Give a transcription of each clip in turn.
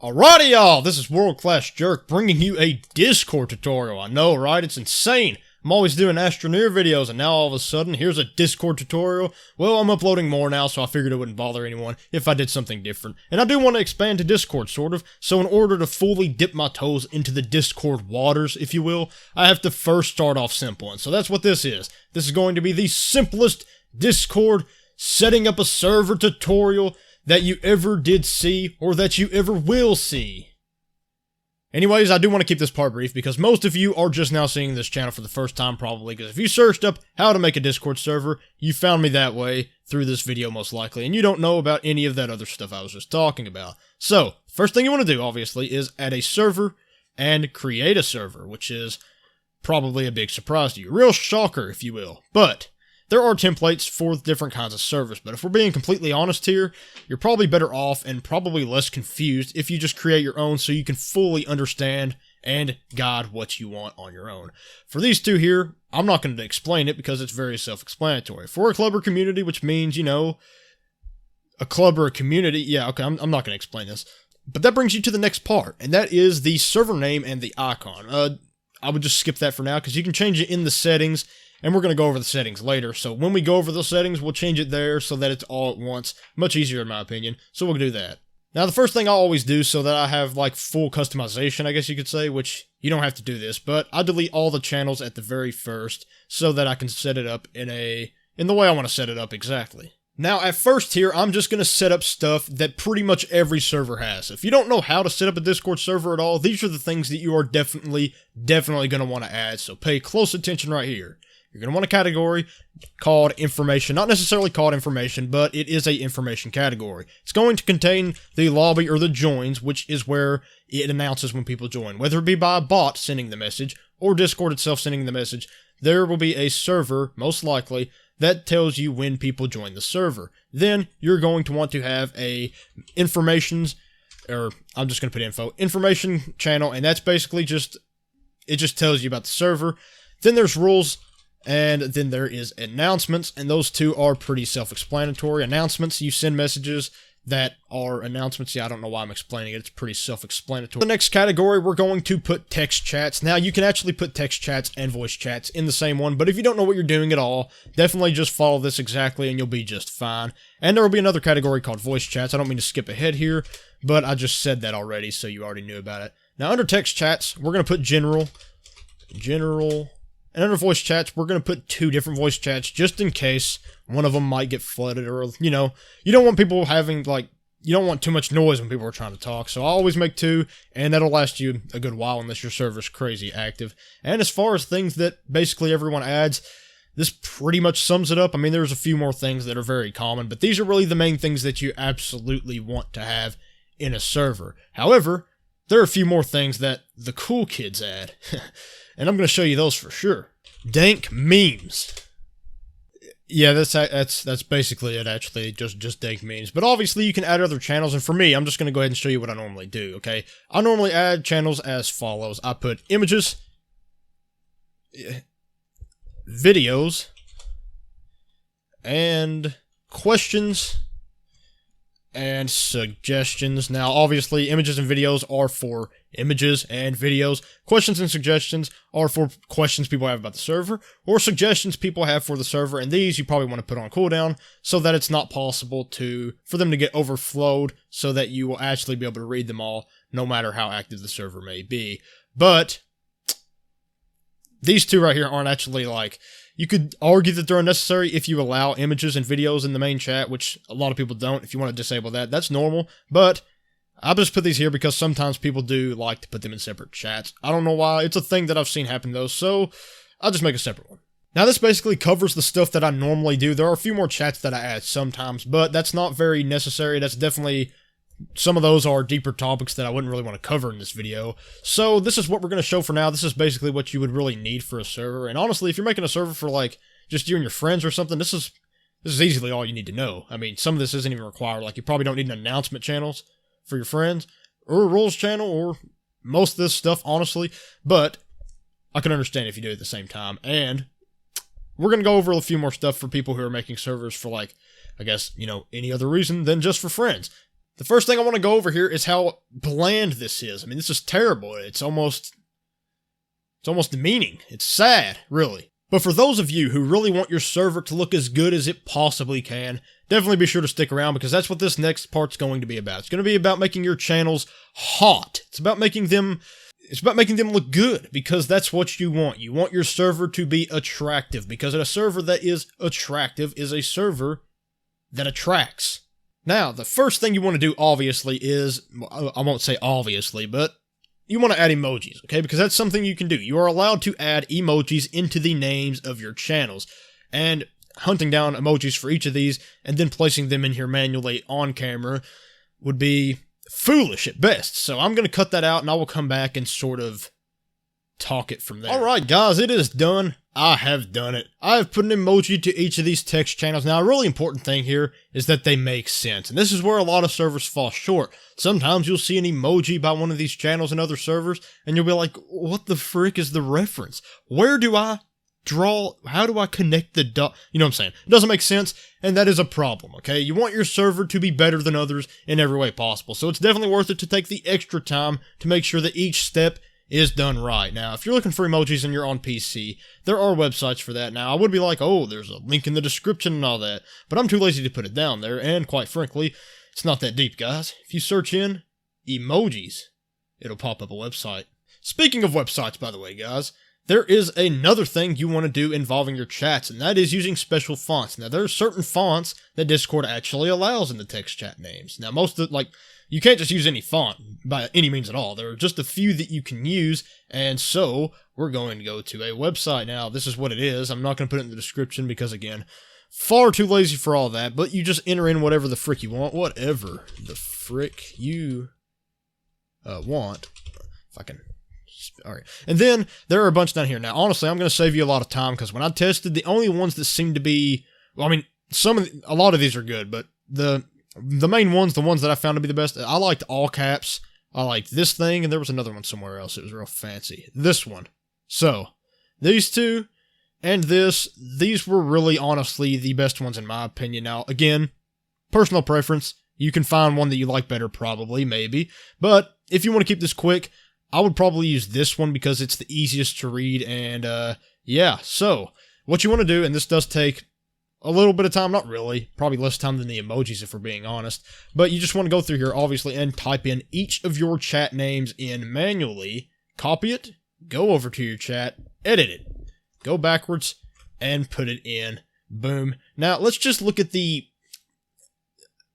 Alrighty y'all, this is World Class Jerk bringing you a Discord tutorial. I know, right? It's insane. I'm always doing Astroneer videos and now all of a sudden here's a Discord tutorial. Well, I'm uploading more now, so I figured it wouldn't bother anyone if I did something different. And I do want to expand to Discord, sort of, so in order to fully dip my toes into the Discord waters, if you will, I have to first start off simple. And so that's what this is. This is going to be the simplest Discord setting up a server tutorial that you ever did see, or that you ever will see. Anyways, I do want to keep this part brief because most of you are just now seeing this channel for the first time probably, because if you searched up how to make a Discord server, you found me that way through this video most likely, and you don't know about any of that other stuff I was just talking about. So, first thing you want to do, obviously, is add a server and create a server, which is probably a big surprise to you. Real shocker, if you will. But there are templates for different kinds of servers, but if we're being completely honest here, you're probably better off and probably less confused if you just create your own so you can fully understand and guide what you want on your own. For these two here, I'm not going to explain it because it's very self-explanatory. For a club or community, which means, you know, a club or a community, yeah, okay, I'm not going to explain this. But that brings you to the next part, and that is the server name and the icon. I would just skip that for now because you can change it in the settings. And we're going to go over the settings later, so when we go over the settings, we'll change it there so that it's all at once. Much easier in my opinion, so we'll do that. Now the first thing I always do so that I have like full customization, I guess you could say, which you don't have to do this, but I delete all the channels at the very first so that I can set it up in the way I want to set it up exactly. Now at first here, I'm just going to set up stuff that pretty much every server has. If you don't know how to set up a Discord server at all, these are the things that you are definitely going to want to add, so pay close attention right here. You're going to want a category called information, not necessarily called information, but it is a information category. It's going to contain the lobby or the joins, which is where it announces when people join. Whether it be by a bot sending the message or Discord itself sending the message, there will be a server, most likely, that tells you when people join the server. Then you're going to want to have a information channel, and that's basically it just tells you about the server. Then there's rules. And then there is announcements, and those two are pretty self-explanatory. Announcements, you send messages that are announcements. Yeah, I don't know why I'm explaining it. It's pretty self-explanatory. The next category, we're going to put text chats. Now, you can actually put text chats and voice chats in the same one, but if you don't know what you're doing at all, definitely just follow this exactly and you'll be just fine. And there will be another category called voice chats. I don't mean to skip ahead here, but I just said that already, so you already knew about it. Now, under text chats, we're going to put general, and under voice chats, we're going to put two different voice chats just in case one of them might get flooded or, you know, you don't want people having, like, you don't want too much noise when people are trying to talk. So I always make two, and that'll last you a good while unless your server's crazy active. And as far as things that basically everyone adds, this pretty much sums it up. I mean, there's a few more things that are very common, but these are really the main things that you absolutely want to have in a server. However, there are a few more things that the cool kids add. And I'm going to show you those for sure. Dank memes. Yeah, that's basically it, actually. Just dank memes. But obviously, you can add other channels. And for me, I'm just going to go ahead and show you what I normally do, okay? I normally add channels as follows. I put images, videos, and questions and suggestions. Now, obviously, images and videos are for images and videos. Questions and suggestions are for questions people have about the server, or suggestions people have for the server, and these you probably want to put on cooldown so that it's not possible for them to get overflowed so that you will actually be able to read them all, no matter how active the server may be. But these two right here aren't actually, like, you could argue that they're unnecessary if you allow images and videos in the main chat, which a lot of people don't. If you want to disable that, that's normal. But I'll just put these here because sometimes people do like to put them in separate chats. I don't know why. It's a thing that I've seen happen though, so I'll just make a separate one. Now this basically covers the stuff that I normally do. There are a few more chats that I add sometimes, but that's not very necessary. That's definitely... some of those are deeper topics that I wouldn't really want to cover in this video. So this is what we're going to show for now. This is basically what you would really need for a server. And honestly, if you're making a server for like just you and your friends or something, this is easily all you need to know. I mean, some of this isn't even required. Like, you probably don't need an announcement channels for your friends or a rules channel or most of this stuff, honestly. But I can understand if you do it at the same time. And we're going to go over a few more stuff for people who are making servers for, like, I guess, you know, any other reason than just for friends. The first thing I want to go over here is how bland this is. I mean, this is terrible. It's almost demeaning. It's sad, really. But for those of you who really want your server to look as good as it possibly can, definitely be sure to stick around because that's what this next part's going to be about. It's going to be about making your channels hot. It's about making them look good because that's what you want. You want your server to be attractive because a server that is attractive is a server that attracts. Now, the first thing you want to do, obviously, is, I won't say obviously, but you want to add emojis, okay? Because that's something you can do. You are allowed to add emojis into the names of your channels. And hunting down emojis for each of these and then placing them in here manually on camera would be foolish at best. So I'm going to cut that out and I will come back and sort of talk it from there. Alright guys, it is done. I have done it. I have put an emoji to each of these text channels. Now a really important thing here is that they make sense. And this is where a lot of servers fall short. Sometimes you'll see an emoji by one of these channels in other servers and you'll be like, what the frick is the reference? Where do I draw? How do I connect the dot? You know what I'm saying? It doesn't make sense and that is a problem, okay? You want your server to be better than others in every way possible. So it's definitely worth it to take the extra time to make sure that each step is done right. Now, if you're looking for emojis and you're on PC, there are websites for that. Now, I would be like, oh, there's a link in the description and all that, but I'm too lazy to put it down there, and quite frankly, it's not that deep, guys. If you search in emojis, it'll pop up a website. Speaking of websites, by the way, guys, there is another thing you want to do involving your chats, and that is using special fonts. Now, there are certain fonts that Discord actually allows in the text chat names. Now, most of you can't just use any font by any means at all. There are just a few that you can use, and so we're going to go to a website. Now, this is what it is. I'm not going to put it in the description because, again, far too lazy for all that, but you just enter in whatever the frick you want. Whatever the frick you want. If I can... Alright. And then, there are a bunch down here. Now, honestly, I'm going to save you a lot of time because when I tested, the only ones that seem to be... Well, I mean, a lot of these are good, but the main ones, the ones that I found to be the best, I liked all caps. I liked this thing, and there was another one somewhere else. It was real fancy. This one. So, these two and these were really, honestly, the best ones in my opinion. Now, again, personal preference. You can find one that you like better, probably, maybe. But, if you want to keep this quick, I would probably use this one because it's the easiest to read, and, yeah. So, what you want to do, and this does take a little bit of time, not really, probably less time than the emojis if we're being honest, but you just want to go through here, obviously, and type in each of your chat names in manually, copy it, go over to your chat, edit it, go backwards, and put it in, boom. Now, let's just look at the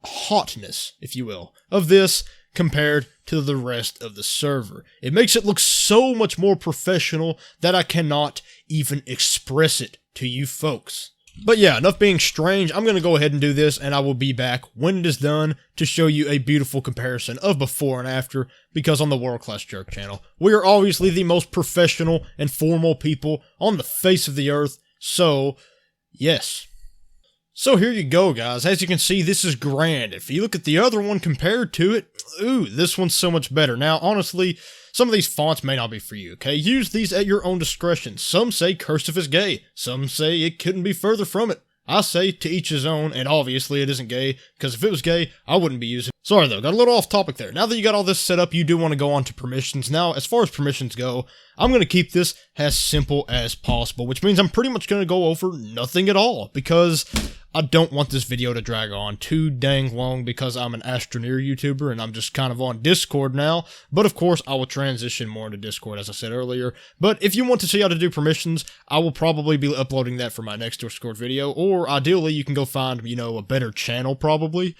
hotness, if you will, of this compared to the rest of the server. It makes it look so much more professional that I cannot even express it to you folks. But yeah, enough being strange, I'm going to go ahead and do this, and I will be back when it is done to show you a beautiful comparison of before and after, because on the World Class Jerk channel, we are obviously the most professional and formal people on the face of the earth, so, yes. So here you go, guys. As you can see, this is grand. If you look at the other one compared to it, ooh, this one's so much better. Now, honestly, some of these fonts may not be for you, okay? Use these at your own discretion. Some say cursive is gay. Some say it couldn't be further from it. I say to each his own, and obviously it isn't gay, because if it was gay, I wouldn't be using it. Sorry though, got a little off topic there. Now that you got all this set up, you do want to go on to permissions. Now, as far as permissions go, I'm going to keep this as simple as possible, which means I'm pretty much going to go over nothing at all, because I don't want this video to drag on too dang long because I'm an Astroneer YouTuber and I'm just kind of on Discord now. But of course, I will transition more into Discord as I said earlier. But if you want to see how to do permissions, I will probably be uploading that for my next Discord video. Or ideally, you can go find, you know, a better channel probably.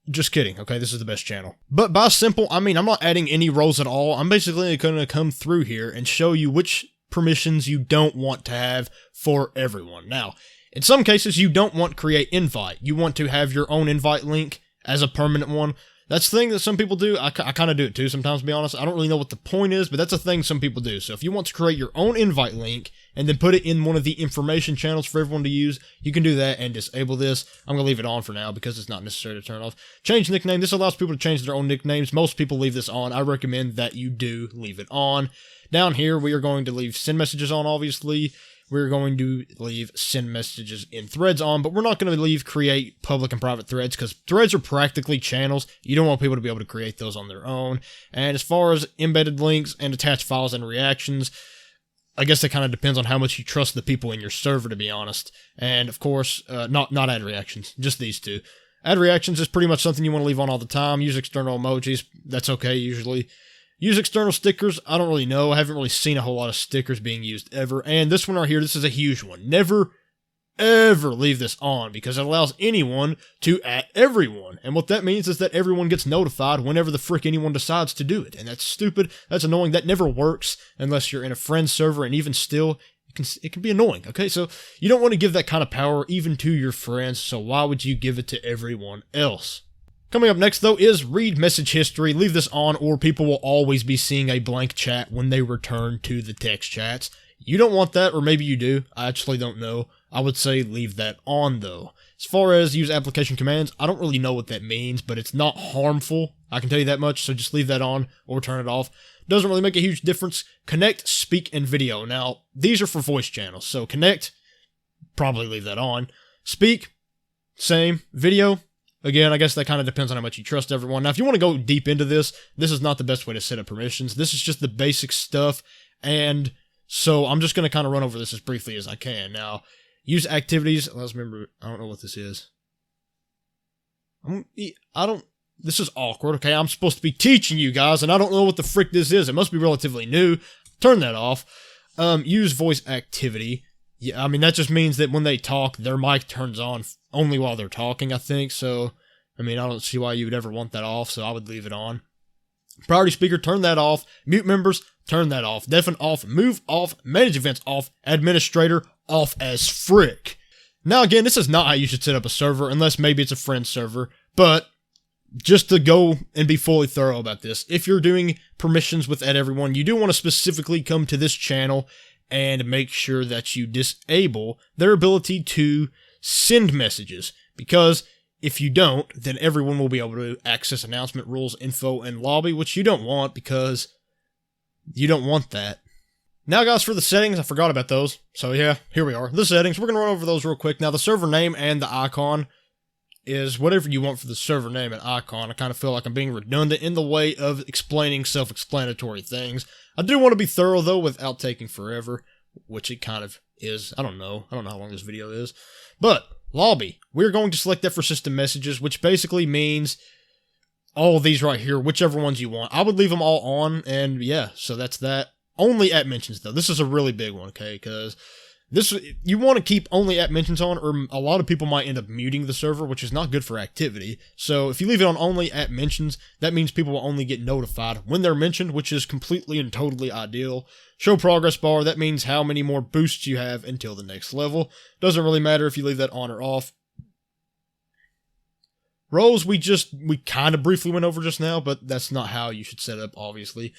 Just kidding, okay? This is the best channel. But by simple, I mean I'm not adding any roles at all. I'm basically going to come through here and show you which permissions you don't want to have for everyone. Now, in some cases, you don't want create invite. You want to have your own invite link as a permanent one. That's the thing that some people do. I kind of do it too sometimes, to be honest. I don't really know what the point is, but that's a thing some people do. So if you want to create your own invite link and then put it in one of the information channels for everyone to use, you can do that and disable this. I'm going to leave it on for now because it's not necessary to turn off. Change nickname. This allows people to change their own nicknames. Most people leave this on. I recommend that you do leave it on. Down here, we are going to leave send messages on, obviously. we're going to leave send messages in threads on, but we're not going to leave create public and private threads because threads are practically channels. You don't want people to be able to create those on their own. And as far as embedded links and attached files and reactions, I guess it kind of depends on how much you trust the people in your server, to be honest. And of course, not add reactions, just these two. Add reactions is pretty much something you want to leave on all the time. Use external emojis. That's okay, usually. Use external stickers. I don't really know. I haven't really seen a whole lot of stickers being used ever. And this one right here, this is a huge one. Never, ever leave this on because it allows anyone to @ everyone. And what that means is that everyone gets notified whenever the frick anyone decides to do it. And that's stupid. That's annoying. That never works unless you're in a friend server. And even still, it can be annoying. Okay, so you don't want to give that kind of power even to your friends. So why would you give it to everyone else? Coming up next, though, is read message history. Leave this on or people will always be seeing a blank chat when they return to the text chats. You don't want that, or maybe you do. I actually don't know. I would say leave that on, though. As far as use application commands, I don't really know what that means, but it's not harmful. I can tell you that much, so just leave that on or turn it off. Doesn't really make a huge difference. Connect, speak, and video. Now, these are for voice channels, so connect, probably leave that on. Speak, same. Video, again, I guess that kind of depends on how much you trust everyone. Now, if you want to go deep into this, this is not the best way to set up permissions. This is just the basic stuff, and so I'm just going to kind of run over this as briefly as I can. Now, use activities. Let's remember, I don't know what this is. This is awkward, okay? I'm supposed to be teaching you guys, and I don't know what the frick this is. It must be relatively new. Turn that off. Use voice activity. Yeah, I mean, that just means that when they talk, their mic turns on only while they're talking, I think. So, I mean, I don't see why you would ever want that off, so I would leave it on. Priority speaker, turn that off. Mute members, turn that off. Deafen off. Move off. Manage events off. Administrator off as frick. Now, again, this is not how you should set up a server, unless maybe it's a friend server, but just to go and be fully thorough about this, if you're doing permissions with everyone, you do want to specifically come to this channel and make sure that you disable their ability to send messages, because if you don't, then everyone will be able to access announcement rules, info, and lobby, which you don't want because you don't want that. Now, guys, for the settings, I forgot about those. So, yeah, here we are. The settings, we're going to run over those real quick. Now, the server name and the icon is whatever you want for the server name and icon. I kind of feel like I'm being redundant in the way of explaining self-explanatory things. I do want to be thorough, though, without taking forever, which it kind of is. I don't know how long this video is. But, lobby, we're going to select that for system messages, which basically means all of these right here, whichever ones you want. I would leave them all on, and yeah, so that's that. Only @ mentions, though. This is a really big one, okay, because you want to keep only @ mentions on, or a lot of people might end up muting the server, which is not good for activity. So if you leave it on only @ mentions, that means people will only get notified when they're mentioned, which is completely and totally ideal. Show progress bar, that means how many more boosts you have until the next level. Doesn't really matter if you leave that on or off. Roles, we kind of briefly went over just now, but that's not how you should set up, obviously.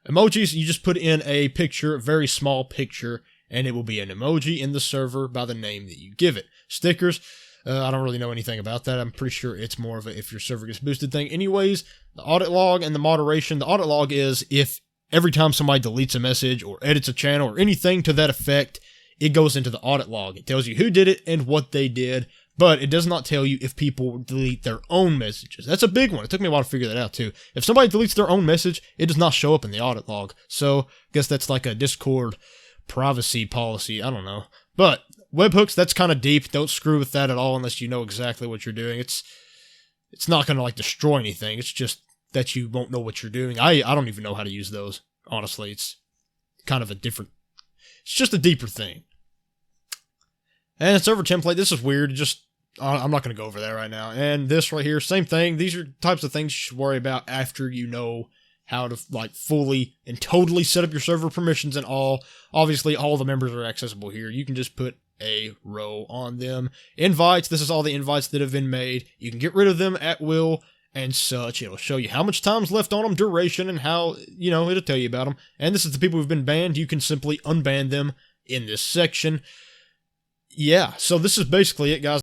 Emojis, you just put in a picture, a very small picture, and it will be an emoji in the server by the name that you give it. Stickers, I don't really know anything about that. I'm pretty sure it's more of a if your server gets boosted thing. Anyways, the audit log and the moderation. The audit log is if every time somebody deletes a message or edits a channel or anything to that effect, it goes into the audit log. It tells you who did it and what they did, but it does not tell you if people delete their own messages. That's a big one. It took me a while to figure that out, too. If somebody deletes their own message, it does not show up in the audit log. So, I guess that's like a Discord privacy policy. I don't know. But webhooks, that's kind of deep. Don't screw with that at all unless you know exactly what you're doing. It's not going to, like, destroy anything. It's just that you won't know what you're doing. I don't even know how to use those, honestly. It's kind of it's just a deeper thing. And a server template, this is weird. I'm not going to go over that right now. And this right here, same thing. These are types of things you should worry about after you know how to like fully and totally set up your server permissions and all. Obviously, all the members are accessible here. You can just put a row on them. Invites, this is all the invites that have been made. You can get rid of them at will and such. It'll show you how much time's left on them, duration, and how, it'll tell you about them. And this is the people who've been banned. You can simply unban them in this section. Yeah, so this is basically it, guys.